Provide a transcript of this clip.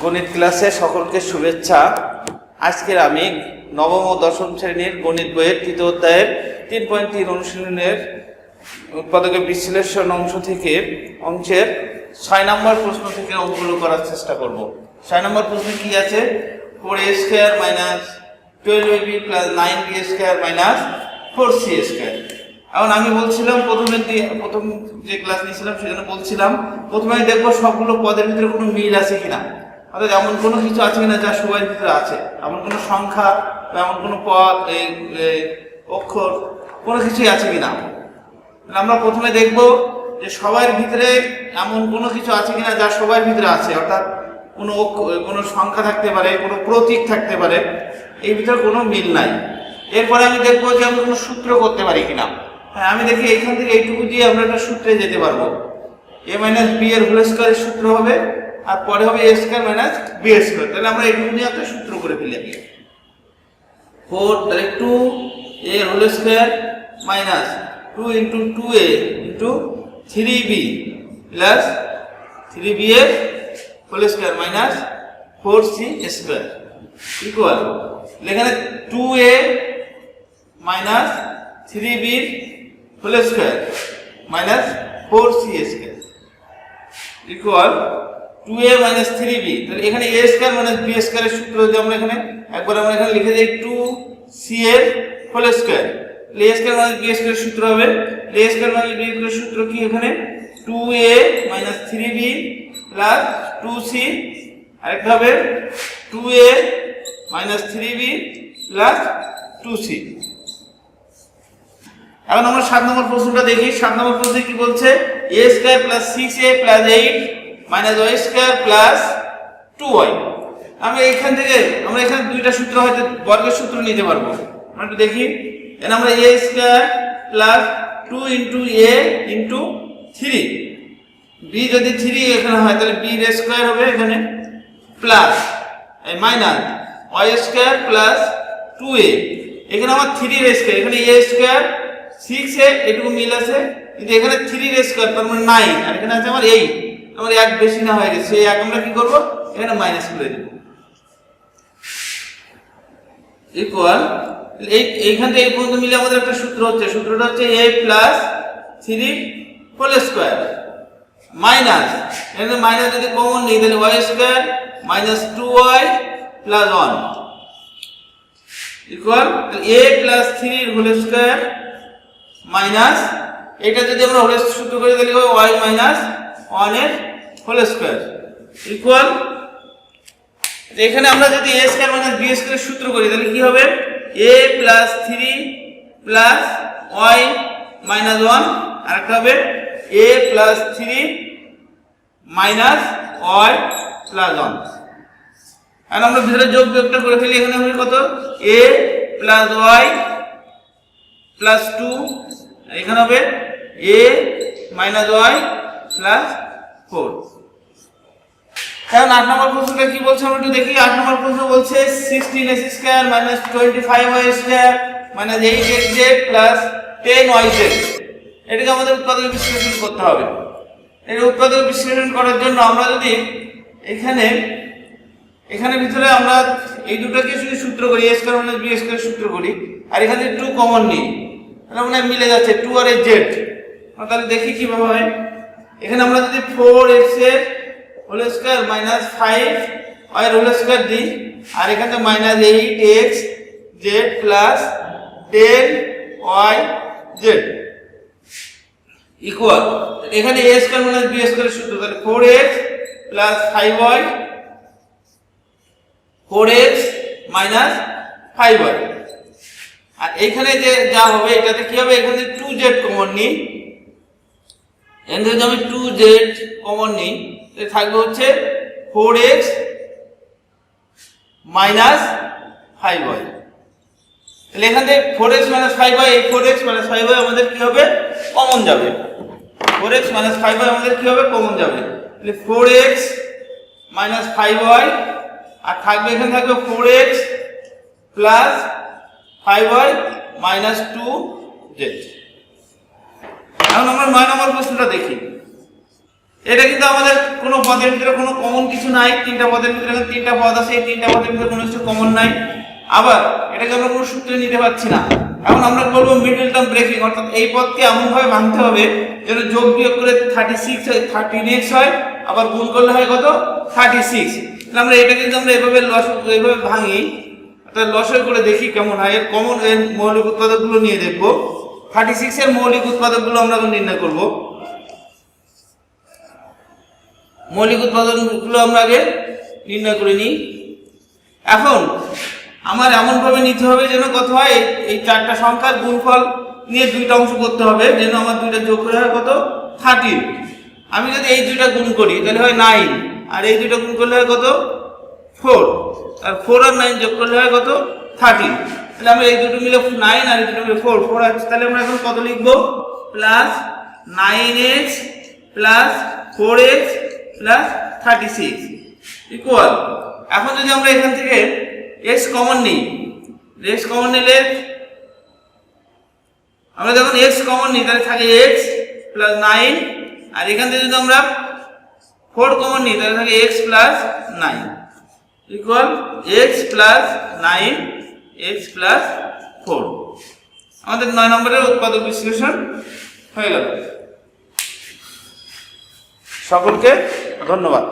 গণিত ক্লাসে সকলকে শুভেচ্ছা। আজকের আমি নবম ও দশম শ্রেণীর গণিত বইয়ের তৃতীয় অধ্যায়ের 3.3 অনুশীলনের উৎপাদকের বিশ্লেষণ অংশ থেকে অংশের 6 নম্বর প্রশ্ন থেকে অঙ্কগুলো করার চেষ্টা করব। 6 নম্বর প্রশ্নে কি আছে? 4a² - 12ab + 9b² - 4c²। এখন আমি বলছিলাম প্রথম যে ক্লাস নিয়েছিলাম সেখানে বলছিলাম প্রথমে দেখবো সবগুলো পদের ভিতরে কোনো মিল আছে কিনা, অর্থাৎ এমন কোনো কিছু আছে কিনা যা সবার ভিতরে আছে, এমন কোনো সংখ্যা বা এমন কোনো পদ অক্ষর কোনো কিছুই আছে কিনা। আমরা প্রথমে দেখব যে সবার ভিতরে এমন কোনো কিছু আছে কিনা যা সবার ভিতরে আছে, অর্থাৎ কোনো সংখ্যা থাকতে পারে, কোনো প্রতীক থাকতে পারে, এই ভিতরে কোনো মিল নাই। এরপরে আমি দেখবো যে আমি কোনো সূত্র করতে পারি কিনা। হ্যাঁ, আমি দেখি এখান থেকে এইটুকু দিয়ে আমরা একটা সূত্রে যেতে পারবো। a - b এর হোল স্কয়ারের সূত্র হবে, আর পরে হবে a² - b²। তাহলে আমরা এইটুকু দিয়ে একটা সূত্র করে ফেলি। 4 তাহলে 2a whole square minus 2 × 2a × 3b plus 3b এর whole square minus 4c² equal এখানে 2a minus 3b whole square minus 4c² equal 2a minus 3b। তাহলে এখানে a² - b² এর সূত্র যদি আমরা এখানে একবার আমরা এখানে লিখে দেই 2c এর হোল স্কয়ার, a² - b² এর সূত্র হবে a² - b² এর সূত্র কি এখানে 2a minus 3b plus 2c, আরেকটা হবে 2a minus 3b plus 2c। এখন আমরা 7 নম্বর প্রশ্নটা দেখি। 7 নম্বর প্রশ্নে কি বলছে? a² + 6a + 8 - y² + 2y। আমরা এখানে দুইটা সূত্র হয়তো বর্গের সূত্র নিতে পারবো। আমরা একটু দেখি। এখানে আমরা a² + 2 × a × 3, b যদি 3 এখানে হয় তাহলে b² হবে এখানে, প্লাস মাইনাস y² + 2a। এখানে আমার 3 এখানে a², 6a এটুকু মিল আছে, কিন্তু এখানে 3 তার মানে 9, আর এখানে আছে আমার 8, আমার 1 বেশি না হয়ে গেছে। এই 1 আমরা কি করব? এখানে মাইনাস করে দেব ইকুয়াল এইখান থেকে এই পর্যন্ত মিলে আমাদের একটা সূত্র হচ্ছে, সূত্রটা হচ্ছে a + 3 হোল স্কয়ার মাইনাস, এখানে মাইনাস যদি কমন নিই তাহলে y² - 2y + 1 equal a + 3 whole square minus, এটা যদি আমরা হোল সূত্র করি তাহলে হবে y - 1 এর হোল স্কয়ার ইকুয়াল, এখানে আমরা যদি a² - b² এর সূত্র করি তাহলে কি হবে? a + 3 + y - 1, আরেকটা হবে a + 3 - y + 1। আর আমরা ভিতরে যোগটা করে ফেলি। এখানে হবে কত? a + y + 2, এখানে হবে a - y + 4। এখন 8 নম্বর প্রশ্নটা কি বলছে আমরা একটু দেখি। 8 নম্বর প্রশ্ন বলছে 16s² - 25y² - 8xz + 10yz। এটাকে আমাদের উৎপাদক বিশ্লেষণ করতে হবে। এই উৎপাদক বিশ্লেষণ করার জন্য আমরা যদি এখানে ভিতরে আমরা এই দুটোকে যদি সূত্র করি, a² - b² সূত্র করি, আর এখানে 2 কমন নিই, তাহলে আমরা মিলে যাচ্ছে 2 আর z। তাহলে দেখি কিভাবে হয়। এখানে আমরা যদি 4x এর হোল স্কয়ার মাইনাস 5y এর হোল স্কয়ার দিই, আর এখানে -8xz প্লাস 10yz ইকুয়াল, এখানে a² - b² এর সূত্র তাহলে 4x + 5y 4x - 5y, আর এখানে যে যা হবে এটাতে কি হবে? এখানে 2z কমন নিই, এখানে যদি আমি 2z কমন নিই তাহলে থাকবে হচ্ছে 4x - 5y। তাহলে এখান থেকে 4x - 5y, এই 4x - 5y আমাদের কি হবে? কমন যাবে। 4x - 5y আমাদের কি হবে? কমন যাবে। তাহলে 4x - 5y, আর থাকবে এখানে থাকবে 4x + 5y - 2z। এখন আমরা 9 নম্বর প্রশ্নটা দেখি। এটা কিন্তু আমাদের কোনো পদের ভিতরে কোনো কমন কিছু নাই, তিনটা পদের ভিতরে তিনটা পদ আছে, এই তিনটা পদের ভিতরে কোনো কিছু কমন নাই। আবার এটাকে আমরা কোনো সূত্রে নিতে পারছি না। এখন আমরা বলবো মিডল টার্ম ব্রেকিং, অর্থাৎ এই পদকে এমনভাবে ভাঙতে হবে যেন যোগ বিয়োগ করে 36 হয়, 13x হয়, আবার গুণ করলে হয় কত 36। তাহলে আমরা এটা কিন্তু আমরা এভাবে এইভাবে ভাঙি, অর্থাৎ লসাগু করে দেখি কেমন হয়। এর কমন এর মৌলিক উৎপাদকগুলো নিয়ে দেখবো। 36 এর মৌলিক উৎপাদকগুলো আমরা নির্ণয় করব। মৌলিক উৎপাদনগুলো আমরা আগে নির্ণয় করে নিই। এখন আমার এমনভাবে নিতে হবে যেন কত হয়, এই চারটা সংখ্যার গুণফল নিয়ে দুইটা অংশ করতে হবে যেন আমার দুইটা যোগ করে হয় কত 13। আমি যদি এই দুইটা গুণ করি তাহলে হয় 9, আর এই দুইটা গুণ করলে হয় কত 4, আর 4 আর 9 যোগ করলে হয় কত 13। তাহলে আমরা এই দুটো মিলে 9 আর এই দুটো মিলে 4 আছে। তাহলে আমরা এখন কত লিখবো, plus 9x plus 4x plus 36 equal. এখন যদি আমরা এখান থেকে x কমন নিই, x কমন নিলে আমরা যখন x কমন নিই তাহলে থাকে x প্লাস 9, আর এখান থেকে যদি আমরা 4 কমন নিই তাহলে থাকে x plus 9 equal x plus 9 x plus 4। আমাদের 9 নম্বরের উৎপাদক বিশ্লেষণ হয়ে গেল। সকলকে ধন্যবাদ।